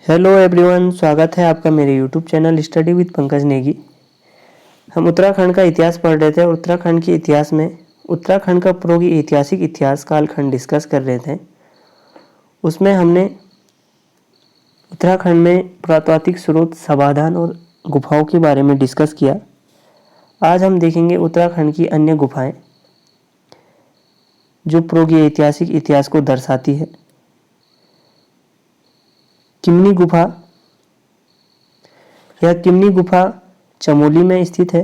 Hello everyone, स्वागत है आपका मेरे YouTube channel study with Pankaj Negi. हम उत्तराखंड का इतिहास पढ़ रहे थे और उत्तराखंड के इतिहास में उत्तराखंड का पूर्व ऐतिहासिक इतिहास कालखंड डिस्कस कर रहे थे। उसमें हमने उत्तराखंड में पुरातात्विक स्रोत, समाधान और गुफाओं के बारे में डिस्कस किया। आज हम देखेंगे उत्तराखंड की अन्य गुफाएं जो पूर्व ऐतिहासिक इतिहास को दर्शाती है। किमनी गुफा, यह किमनी गुफा चमोली में स्थित है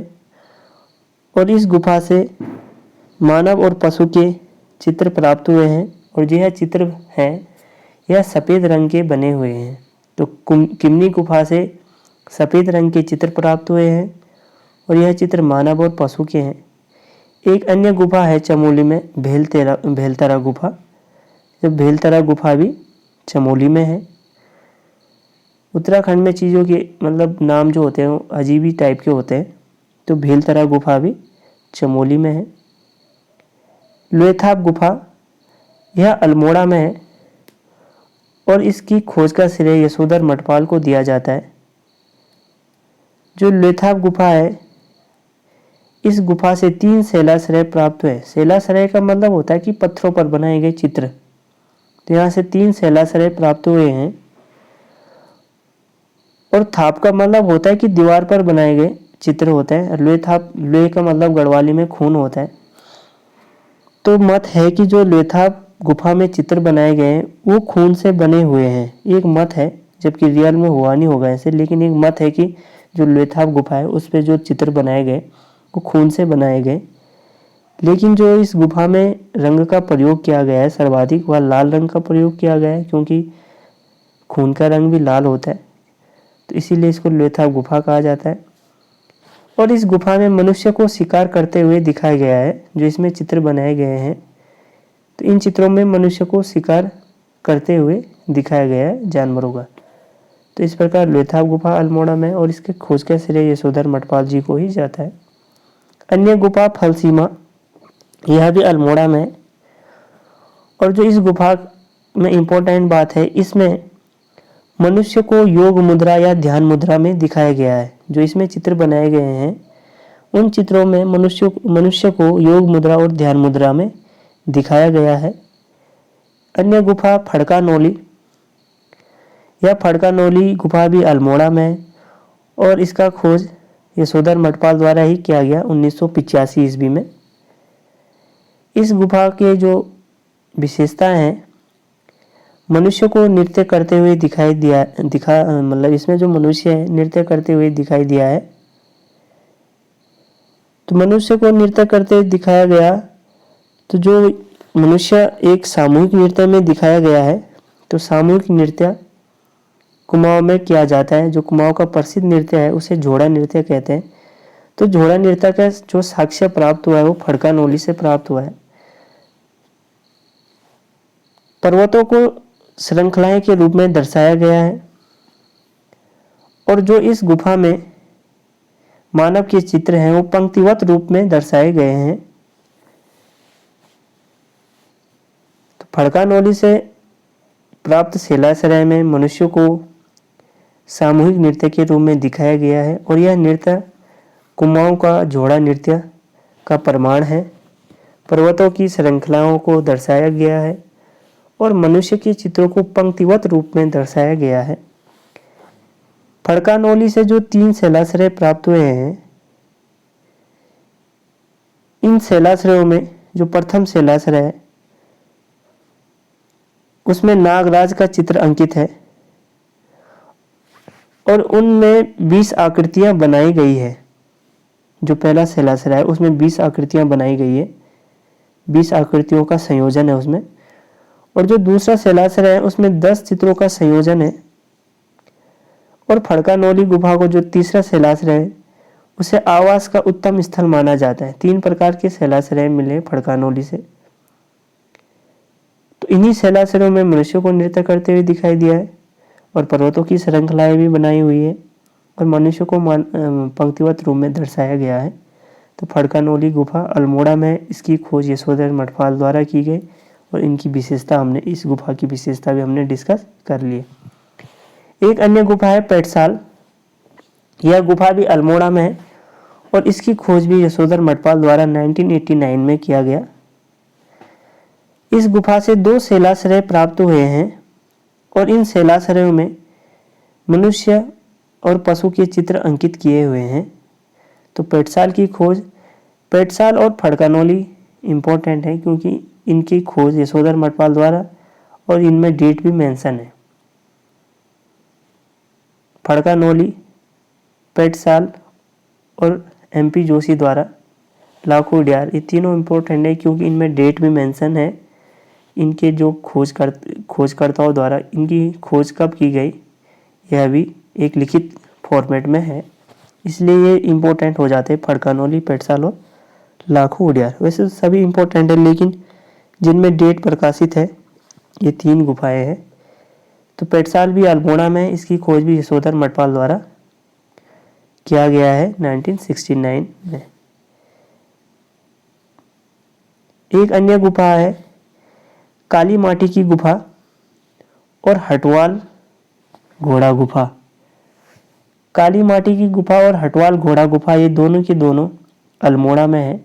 और इस गुफा से मानव और पशु के चित्र प्राप्त हुए हैं और यह चित्र हैं यह सफ़ेद रंग के बने हुए हैं। तो किमनी गुफा से सफ़ेद रंग के चित्र प्राप्त हुए हैं और यह चित्र मानव और पशु के हैं। एक अन्य गुफा है चमोली में, भेलतरा गुफा। जो भेलतरा गुफा भी चमोली में है। उत्तराखंड में चीज़ों के नाम जो होते हैं वो अजीब ही टाइप के होते हैं। तो भेलतरा गुफा भी चमोली में है। लोथाप गुफा, यह अल्मोड़ा में है और इसकी खोज का श्रेय यशोधर मठपाल को दिया जाता है। जो लोथाप गुफा है, इस गुफा से 3 शैलाश्रय प्राप्त हुए। शैलाश्रय का मतलब होता है कि पत्थरों पर बनाए गए चित्र। तो यहाँ से 3 शैलाश्रय प्राप्त हुए हैं। और थाप का मतलब होता है कि दीवार पर बनाए गए चित्र होते हैं। लोथाप, लोहे का मतलब गढ़वाली में खून होता है। तो मत है कि जो लोथाप गुफा में चित्र बनाए गए हैं वो खून से बने हुए हैं। एक मत है, जबकि रियल में हुआ नहीं होगा ऐसे, लेकिन एक मत है कि जो लोथाप गुफा है उस पर जो चित्र बनाए गए वो खून से बनाए गए। लेकिन जो इस गुफा में रंग का प्रयोग किया गया है सर्वाधिक, वह लाल रंग का प्रयोग किया गया है, क्योंकि खून का रंग भी लाल होता है। तो इसीलिए इसको लोथाप गुफा कहा जाता है। और इस गुफा में मनुष्य को शिकार करते हुए दिखाया गया है। जो इसमें चित्र बनाए गए हैं, तो इन चित्रों में मनुष्य को शिकार करते हुए दिखाया गया है जानवरों का। तो इस प्रकार लोथाप गुफा अल्मोड़ा में, और इसके खोज का श्रेय यशोधर मठपाल जी को ही जाता है। अन्य गुफा फलसीमा, यह भी अल्मोड़ा में है। और जो इस गुफा में इम्पोर्टेंट बात है, इसमें मनुष्य को योग मुद्रा या ध्यान मुद्रा में दिखाया गया है। जो इसमें चित्र बनाए गए हैं उन चित्रों में मनुष्य को योग मुद्रा और ध्यान मुद्रा में दिखाया गया है। अन्य गुफा फड़का नौली, यह फड़का नौली गुफा भी अल्मोड़ा में है और इसका खोज यशोधर मठपाल द्वारा ही किया गया 1985 ईस्वी में। इस गुफा के जो विशेषताएं हैं, मनुष्य को नृत्य करते हुए इसमें जो मनुष्य है नृत्य करते हुए दिखाई दिया है। तो मनुष्य को नृत्य करते दिखाया गया, तो जो मनुष्य एक सामूहिक नृत्य में दिखाया गया है। तो सामूहिक नृत्य कुमाऊं में किया जाता है। जो कुमाऊं का प्रसिद्ध नृत्य है उसे झोड़ा नृत्य कहते हैं। तो झोड़ा नृत्य का जो साक्ष्य प्राप्त हुआ है वो फड़का नौली से प्राप्त हुआ है। पर्वतों को श्रृंखलाएं के रूप में दर्शाया गया है और जो इस गुफा में मानव के चित्र हैं वो पंक्तिवत रूप में दर्शाए गए हैं। तो फड़का नौली से प्राप्त शैलाश्रय में मनुष्य को सामूहिक नृत्य के रूप में दिखाया गया है और यह नृत्य कुमाऊं का झोड़ा नृत्य का प्रमाण है। पर्वतों की श्रृंखलाओं को दर्शाया गया है और मनुष्य के चित्रों को पंक्तिवत रूप में दर्शाया गया है। फड़का नौली से जो 3 शैलाश्रय प्राप्त हुए हैं, इन शैलाश्रयों में जो प्रथम शैलाश्रय है उसमें नागराज का चित्र अंकित है और उनमें 20 आकृतियां बनाई गई है। जो पहला शैलाश्रय है उसमें 20 आकृतियां बनाई गई है, 20 आकृतियों का संयोजन है उसमें। और जो दूसरा शैलाश्रय है उसमें 10 चित्रों का संयोजन है। और फड़का नौली गुफा को जो तीसरा शैलाश्रय है उसे आवास का उत्तम स्थल माना जाता है। 3 प्रकार के शैलाश्रय मिले फड़का नौली से। तो इन्हीं शैलाश्रयों में मनुष्य को नृत्य करते हुए दिखाई दिया है और पर्वतों की श्रृंखलाएं भी बनाई हुई है और मनुष्य को पंक्तिवत रूप में दर्शाया गया है। तो फड़का नौली गुफा अल्मोड़ा में, इसकी खोज यशोधर मठपाल द्वारा की गई और इनकी विशेषता हमने, इस गुफा की विशेषता भी हमने डिस्कस कर ली। एक अन्य गुफा है पेटसाल। यह गुफा भी अल्मोड़ा में है और इसकी खोज भी यशोधर मठपाल द्वारा 1989 में किया गया। इस गुफा से 2 शिलाश्रय प्राप्त हुए हैं और इन शिलाश्रयों में मनुष्य और पशु के चित्र अंकित किए हुए हैं। तो पेटसाल की खोज, पेटसाल और फड़कानोली इम्पोर्टेंट है क्योंकि इनकी खोज यशोधर मठपाल द्वारा और इनमें डेट भी मेंशन है। फड़कानोली, पेटसाल और MP जोशी द्वारा, लाखों उडियार, ये तीनों इम्पोर्टेंट है क्योंकि इनमें डेट भी मेंशन है। इनके जो खोजकर्ताओं द्वारा इनकी खोज कब की गई यह भी एक लिखित फॉर्मेट में है, इसलिए ये इम्पोर्टेंट हो जाते हैं फड़कानोली, पेटसाल और लाखों उडियार। वैसे सभी इम्पोर्टेंट है लेकिन जिनमें डेट प्रकाशित है ये 3 गुफाएं हैं। तो पेटसाल भी अल्मोड़ा में, इसकी खोज भी यशोधर मठपाल द्वारा किया गया है 1969 में। एक अन्य गुफा है काली माटी की गुफा और हटवाल घोड़ा गुफा। काली माटी की गुफा और हटवाल घोड़ा गुफा ये दोनों के दोनों अल्मोड़ा में है।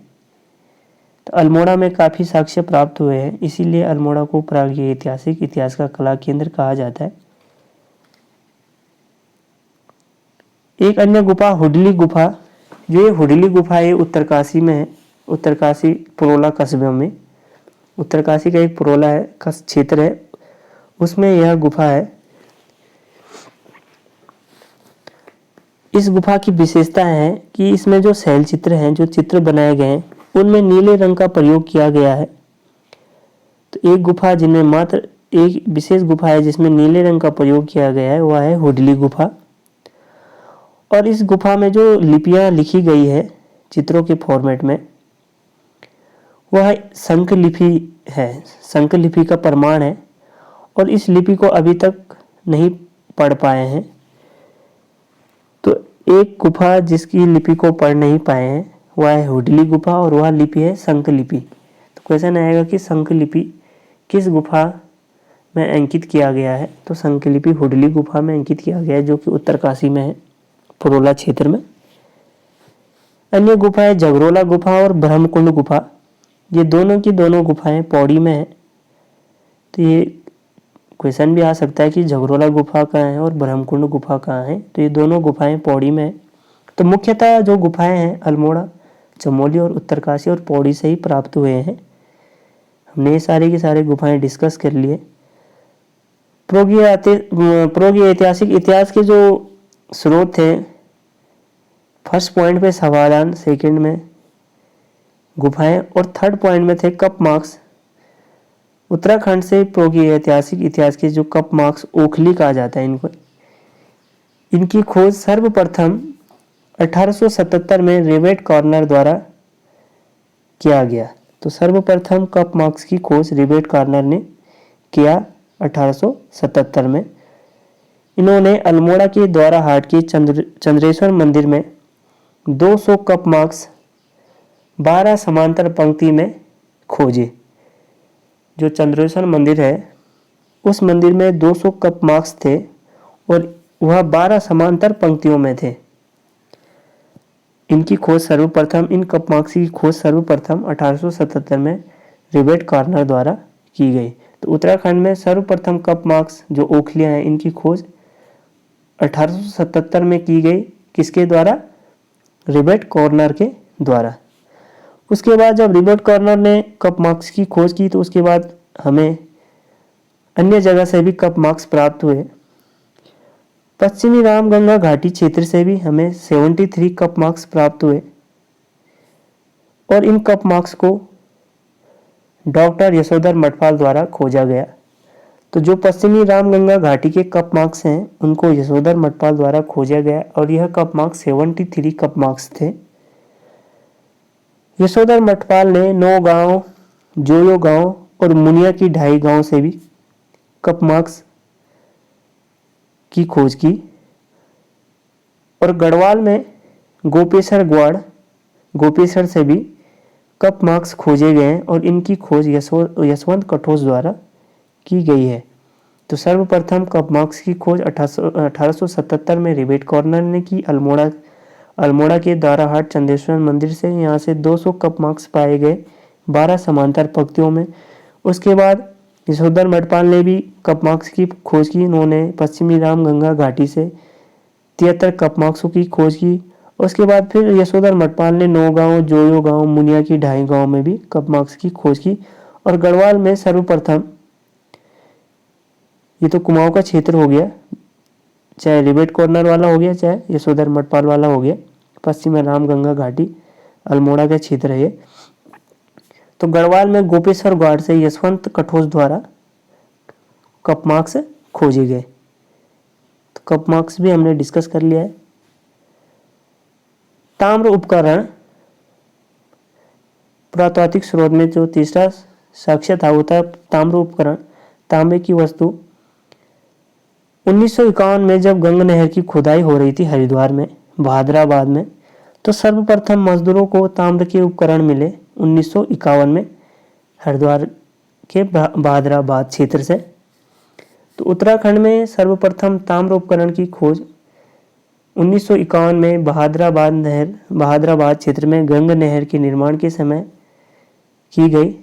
तो अल्मोड़ा में काफ़ी साक्ष्य प्राप्त हुए हैं, इसीलिए अल्मोड़ा को प्रागैतिहासिक ऐतिहासिक इतिहास का कला केंद्र कहा जाता है। एक अन्य गुफा हुडली गुफा, जो ये हुडली गुफा है उत्तरकाशी में है, उत्तरकाशी पुरोला कस्बे में। उत्तरकाशी का एक पुरोला है क्षेत्र है, उसमें यह गुफा है। इस गुफा की विशेषता है कि इसमें जो शैल चित्र हैं, जो चित्र बनाए गए हैं, उनमें नीले रंग का प्रयोग किया गया है। तो एक गुफा जिनमें मात्र एक विशेष गुफा है जिसमें नीले रंग का प्रयोग किया गया है, वह है हुडली गुफा। और इस गुफा में जो लिपियां लिखी गई है चित्रों के फॉर्मेट में, वह शंख लिपि है, शंख लिपि का प्रमाण है और इस लिपि को अभी तक नहीं पढ़ पाए हैं। तो एक गुफा जिसकी लिपि को पढ़ नहीं पाए हैं वह है हुडली गुफा और वह लिपि है शंख लिपि। तो क्वेश्चन आएगा कि शंख लिपि किस गुफा में अंकित किया गया है, तो शंख लिपि हुडली गुफा में अंकित किया गया है जो कि उत्तरकाशी में है, पुरोला क्षेत्र में। अन्य गुफा है जगरोला गुफा और ब्रह्मकुंड गुफा। ये दोनों की दोनों गुफाएं पौड़ी में है। तो ये क्वेश्चन भी आ सकता है कि जगरोला गुफा कहाँ है और ब्रह्मकुंड गुफा कहाँ है, तो ये दोनों गुफाएं पौड़ी में है। तो मुख्यतः जो गुफाएं हैं अल्मोड़ा, चमोली और उत्तरकाशी और पौड़ी से ही प्राप्त हुए हैं। हमने ये सारे के सारे गुफाएं डिस्कस कर लिए। प्रागैतिहासिक इतिहास के जो स्रोत थे, फर्स्ट पॉइंट पे समाधान, सेकंड में गुफाएं और थर्ड पॉइंट में थे कप मार्क्स। उत्तराखंड से प्रागैतिहासिक इतिहास के जो कप मार्क्स ओखली कहा जाता है इनको, इनकी खोज सर्वप्रथम 1877 में रिबेट कॉर्नर द्वारा किया गया। तो सर्वप्रथम कप मार्क्स की खोज रिबेट कॉर्नर ने किया 1877 में। इन्होंने अल्मोड़ा के द्वाराहाट के चंद्रेश्वर मंदिर में 200 कप मार्क्स 12 समांतर पंक्ति में खोजे। जो चंद्रेश्वर मंदिर है उस मंदिर में 200 कप मार्क्स थे और वह 12 समांतर पंक्तियों में थे। इनकी खोज सर्वप्रथम, इन कप मार्क्स की खोज सर्वप्रथम 1877 में रिबेट कॉर्नर द्वारा की गई। तो उत्तराखंड में सर्वप्रथम कप मार्क्स जो ओखलियां हैं इनकी खोज 1877 में की गई। किसके द्वारा? रिबेट कॉर्नर के द्वारा। उसके बाद जब रिबेट कॉर्नर ने कप मार्क्स की खोज की तो उसके बाद हमें अन्य जगह से भी कप मार्क्स प्राप्त हुए। पश्चिमी रामगंगा घाटी क्षेत्र से भी हमें 73 कप मार्क्स प्राप्त हुए और इन कप मार्क्स को डॉक्टर यशोधर मठपाल द्वारा खोजा गया। तो जो पश्चिमी रामगंगा घाटी के कप मार्क्स हैं उनको यशोधर मठपाल द्वारा खोजा गया और यह कप मार्क्स 73 कप मार्क्स थे। यशोधर मठपाल ने 9 गांव, जोयो गांव और मुनिया की 2.5 गांव से भी कप मार्क्स की खोज की और गढ़वाल में गोपेश्वर से भी कप मार्क्स खोजे गए हैं और इनकी खोज यशवंत कठोज द्वारा की गई है। तो सर्वप्रथम कपमार्क्स की खोज 1877 में रिबेट कॉर्नर ने की। अल्मोड़ा के दाराहाट चंदेश्वर मंदिर से यहाँ से 200 कपमार्क्स पाए गए 12 समांतर पंक्तियों में। उसके बाद यशोधर मठपाल ने भी कपमार्क्स की खोज की। उन्होंने पश्चिमी रामगंगा घाटी से 73 कपमार्क्सों की खोज की। उसके बाद फिर यशोधर मठपाल ने नौगांव, जोयो गांव, मुनिया की ढाई गांव में भी कपमार्क्स की खोज की। और गढ़वाल में सर्वप्रथम, ये तो कुमाऊं का क्षेत्र हो गया, चाहे रिबेट कॉर्नर वाला हो गया चाहे यशोधर मठपाल वाला हो गया, पश्चिम में रामगंगा घाटी अल्मोड़ा का क्षेत्र है। तो गढ़वाल में गोपेश्वर घाट से यशवंत कठोज द्वारा कपमार्क्स खोजे गए। तो कपमार्क्स भी हमने डिस्कस कर लिया है। ताम्र उपकरण, पुरातात्विक स्रोत में जो तीसरा साक्ष्य था वो था ताम्र उपकरण, तांबे की वस्तु। 1951 में जब गंगा नहर की खुदाई हो रही थी हरिद्वार में, बहादुराबाद में, तो सर्वप्रथम मजदूरों को ताम्र के उपकरण मिले 1951 में हरिद्वार के बहादुराबाद क्षेत्र से। तो उत्तराखंड में सर्वप्रथम ताम्र उपकरण की खोज 1951 में बहादुराबाद क्षेत्र में गंगा नहर के निर्माण के समय की गई।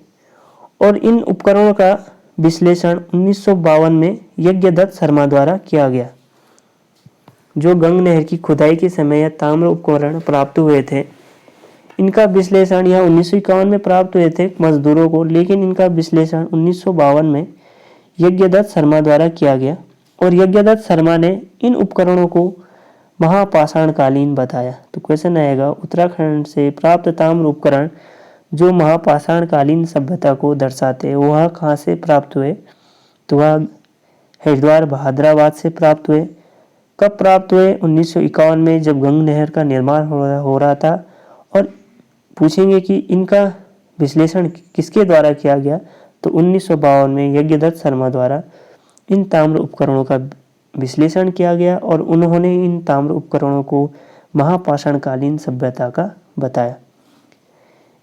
और इन उपकरणों का विश्लेषण 1952 में यज्ञदत्त शर्मा द्वारा किया गया। जो गंगा नहर की खुदाई के समय यह ताम्र उपकरण प्राप्त हुए थे, इनका विश्लेषण यह 1951 में प्राप्त हुए थे मजदूरों को, लेकिन इनका विश्लेषण 1952 में यज्ञदत्त शर्मा द्वारा किया गया। और यज्ञदत्त शर्मा ने इन उपकरणों को महापाषाणकालीन बताया। तो क्वेश्चन आएगा, उत्तराखंड से प्राप्त ताम्र उपकरण जो महापाषाणकालीन सभ्यता को दर्शाते हैं वह कहाँ से प्राप्त हुए? तो वह हरिद्वार बहादुराबाद से प्राप्त हुए। कब प्राप्त हुए? 1951 में, जब गंगा नहर का निर्माण हो रहा था। और पूछेंगे कि इनका विश्लेषण किसके द्वारा किया गया? तो 1952 में यज्ञदत्त शर्मा द्वारा इन ताम्र उपकरणों का विश्लेषण किया गया और उन्होंने इन ताम्र उपकरणों को महापाषाणकालीन सभ्यता का बताया।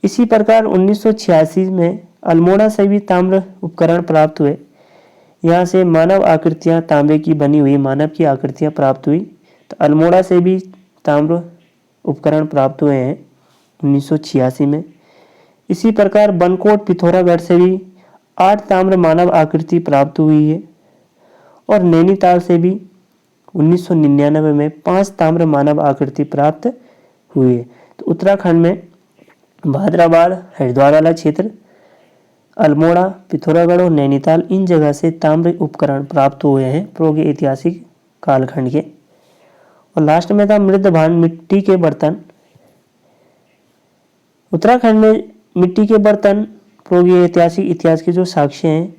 इसी प्रकार 1986 में अल्मोड़ा से भी ताम्र उपकरण प्राप्त हुए। यहाँ से मानव आकृतियाँ, तांबे की बनी हुई मानव की आकृतियाँ प्राप्त हुई। तो अल्मोड़ा से भी ताम्र उपकरण प्राप्त हुए हैं 1986 में। इसी प्रकार बनकोट पिथौरागढ़ से भी 8 ताम्र मानव आकृति प्राप्त हुई है। और नैनीताल से भी 1999 में 5 ताम्र मानव आकृति प्राप्त हुई है। तो उत्तराखंड में बहादुराबाद, हरिद्वार वाला क्षेत्र, अल्मोड़ा, पिथौरागढ़ और नैनीताल, इन जगह से ताम्र उपकरण प्राप्त हुए हैं प्रागैतिहासिक कालखंड के। और लास्ट में था मृद भांड, मिट्टी के बर्तन। उत्तराखंड में मिट्टी के बर्तन प्रागैतिहासिक इतिहास के जो साक्ष्य हैं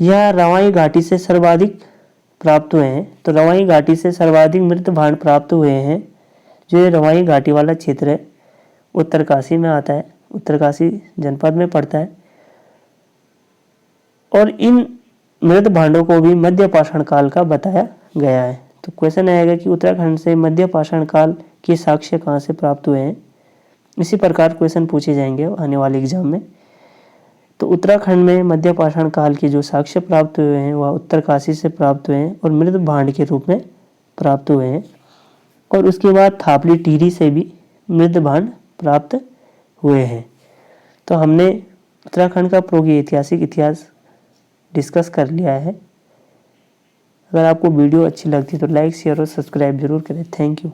यह रवाई घाटी से सर्वाधिक प्राप्त हुए हैं। तो रवाई घाटी से सर्वाधिक मृद भांड प्राप्त हुए हैं। जो ये रवाई घाटी वाला क्षेत्र है उत्तरकाशी में आता है, उत्तरकाशी जनपद में पड़ता है। और इन मृद भांडों को भी मध्य पाषाण काल का बताया गया है। तो क्वेश्चन आएगा कि उत्तराखंड से मध्य पाषाण काल के साक्ष्य कहाँ से प्राप्त हुए हैं? इसी प्रकार क्वेश्चन पूछे जाएंगे आने वाले एग्जाम में। तो उत्तराखंड में मध्य पाषाण काल के जो साक्ष्य प्राप्त हुए हैं वह उत्तरकाशी से प्राप्त हुए हैं और मृद भांड के रूप में प्राप्त हुए हैं। और उसके बाद थापली टिहरी से भी मृद भांड प्राप्त हुए हैं। तो हमने उत्तराखंड का प्रागैतिहासिक इतिहास डिस्कस कर लिया है। अगर आपको वीडियो अच्छी लगती है तो लाइक, शेयर और सब्सक्राइब जरूर करें। Thank you.